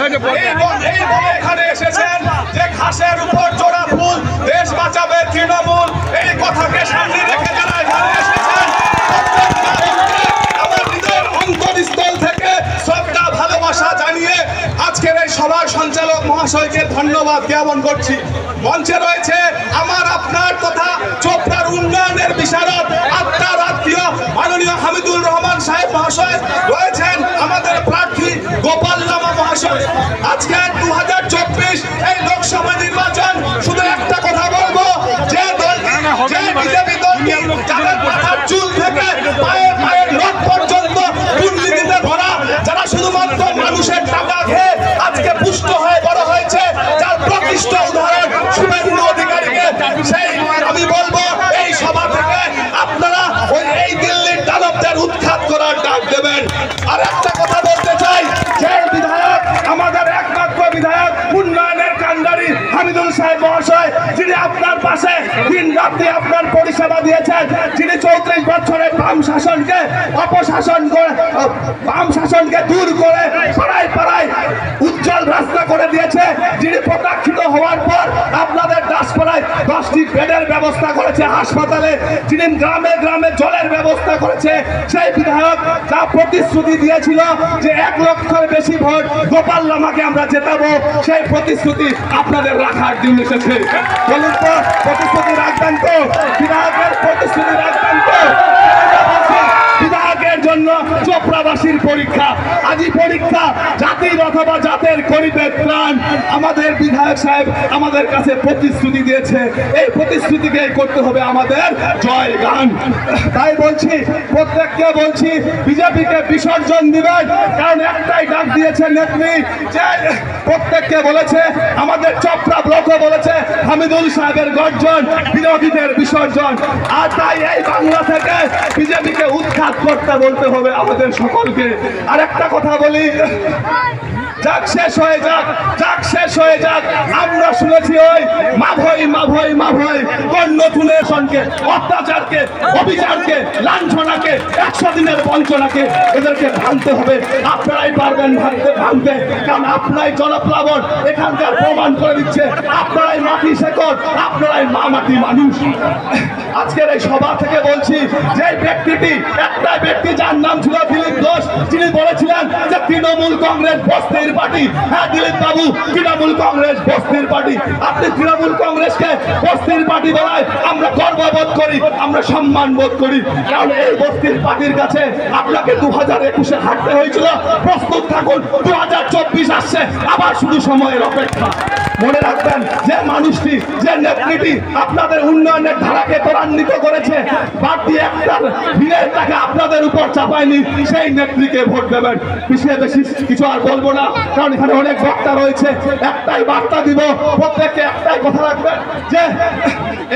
এখানে এসেছেন যে ঘাসের উপর জোড়া ফুল, দেশ বাঁচাবে তৃণমূল, এই কথাকে সামনে রেখে যারা এখানে এসেছেন আমার হৃদয়ের অন্তরস্থল থেকে শ্রদ্ধা ভালোবাসা জানিয়ে আজকের এই সভার সঞ্চালক মহাশয়কে ধন্যবাদ জ্ঞাপন করছি। মঞ্চে রয়েছে আমার আপনার তথা চোপড়ার উন্নয়নের বিশারদ আত্মার আত্মীয় মাননীয় হামিদুল রহমান সাহেব মহাশয় রয়েছেন, আমাদের প্রার্থী গোপাল লামা মহাশয়। আজকে 2024 এই লোকসভা নির্বাচন, শুধু একটা কথা বলবো, যে বিজেপি দলকে যাদের মাথার চুল থেকে পায়ের নখ পর্যন্ত দুর্নীতিতে ভরা, যারা শুধুমাত্র মানুষের টাকা খেয়ে আজকে পুষ্ট হয়ে বড় হয়েছে, যার প্রকৃষ্ট উদাহরণ শুভেন্দু অধিকারীকে, সেই আমি বলবো এই সভা থেকে আপনারা এই দিল্লির দানবদের উৎখাত করার ডাক দেবেন। আর একটা কথা বলতে চাই, যে বিধায়ক আমাদের একমাত্র বিধায়ক উন্নয়নের কান্ডারি হামিদুল সাহেব মহাশয়, যিনি আপনার পাশে দিন রাত্রি আপনার পরিষেবা দিয়েছেন, যিনি 34 বছরে বাম শাসনকে অপশাসন করে বাম শাসনকে দূর করে পাড়ায় পাড়ায় উজ্জ্বল রাস্তা করে দিয়েছে, যিনি প্রত্যাখ্যিত হওয়ার পর আপনাদের দাসপাড়ায় 10টি বেডের ব্যবস্থা করেছে হাসপাতালে, যিনি গ্রামে গ্রামে জলের ব্যবস্থা করেছে, সেই বিধায়ক যা প্রতিশ্রুতি দিয়েছিল যে 1 লক্ষের বেশি ভোট গোপাল লামাকে আমরা জেতাবো, সেই প্রতিশ্রুতি আপনাদের রাখার দিন এসেছে। বলুন তো, প্রতিশ্রুতি রাখবেন তো? বিধায়কের প্রতিশ্রুতি রাখবেন তো? বিধায়কের জন্য চোপড়াবাসীর পরীক্ষা, আজই পরীক্ষা জাতির অথবা জাতের করিবে প্রাণ। আমাদের বিধায়ক সাহেব আমাদের কাছে প্রতিশ্রুতি দিয়েছে, এই প্রতিশ্রুতিকে করতে হবে আমাদের জয় গান। তাই বলছি, প্রত্যেককে বলছি, বিজেপিকে বিসর্জন দিবেন, কারণ একটাই ডাক দিয়েছে নেত্রী, যে প্রত্যেককে বলেছে, আমাদের চোপড়া ব্লকও বলেছে হামিদুল সাহেবের গর্জন, বিরোধীদের বিসর্জন। আর তাই এই বাংলা থেকে বিজেপিকে উৎখাত করতে বলতে হবে আমাদের সকলকে। আর একটা কথা বলি, যাক শেষ হয়ে যাক, যাক শেষ হয়ে যাক। আমরা শুনেছি ওই মাভই কোন নতুনের সঙ্গে অত্যাচারকে, অবিচারকে, লাঞ্ছনাকে, 100 দিনের বঞ্চনাকে এদেরকে ভাঙতে হবে। আপনারাই পারবেন ভাঙতে, কারণ আপনারাই জনপ্লাবন এখানকার প্রমাণ করে দিচ্ছে, আপনারাই মাটি শেকড়, আপনারাই মাটি মানুষ। আজকের এই সভা থেকে বলছি, যে ব্যক্তিটি, একটা ব্যক্তি যার নাম ছিল দিলীপ ঘোষ, যিনি বলেছিলেন যে তৃণমূল কংগ্রেস বস্তির পার্টি। হ্যাঁ দিলীপ বাবু, তৃণমূল কংগ্রেস বস্তির পার্টি। আপনি তৃণমূল কংগ্রেসকে বস্তির পার্টি বলায় আমরা গর্ববোধ করি, আমরা সম্মান বোধ করি, কারণ এই বস্তির পার্টির কাছে আপনাকে 2021-এ হাঁটতে হয়েছিল। প্রস্তুত থাকুন, 2024 আসছে, আবার শুধু সময়ের অপেক্ষা। মনে রাখবেন, যে মানুষটি, যে নেত্রীটি আপনাদের উন্নয়নের ধারাকে ত্বরান্বিত করেছে, বাড়তি একটা ভিড়ের টাকা আপনাদের উপর চাপায়নি, সেই নেত্রীকে ভোট দেবেন। বেশি কিছু আর বলবো না, কারণ এখানে অনেক বক্তা রয়েছে। একটাই বার্তা দিব, প্রত্যেককে একটাই কথা রাখবেন, যে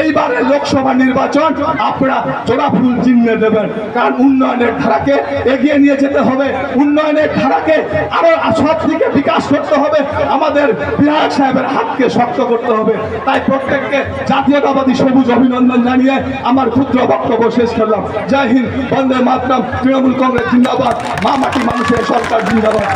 এইবারের লোকসভা নির্বাচন আপনারা জোড়া ফুল চিহ্নে দেবেন, কারণ উন্নয়নের ধারাকে এগিয়ে নিয়ে যেতে হবে, উন্নয়নের ধারাকে আরো সব দিকে বিকাশ করতে হবে, আমাদের বিধায়ক সাহেবের হাতকে শক্ত করতে হবে। তাই প্রত্যেককে জাতীয়তাবাদী সবুজ অভিনন্দন জানিয়ে আমার ক্ষুদ্র বক্তব্য শেষ করলাম। জয় হিন্দ, বন্দে মাতরম, তৃণমূল কংগ্রেস জিন্দাবাদ, মা মাটি মানুষের সরকার জিন্দাবাদ।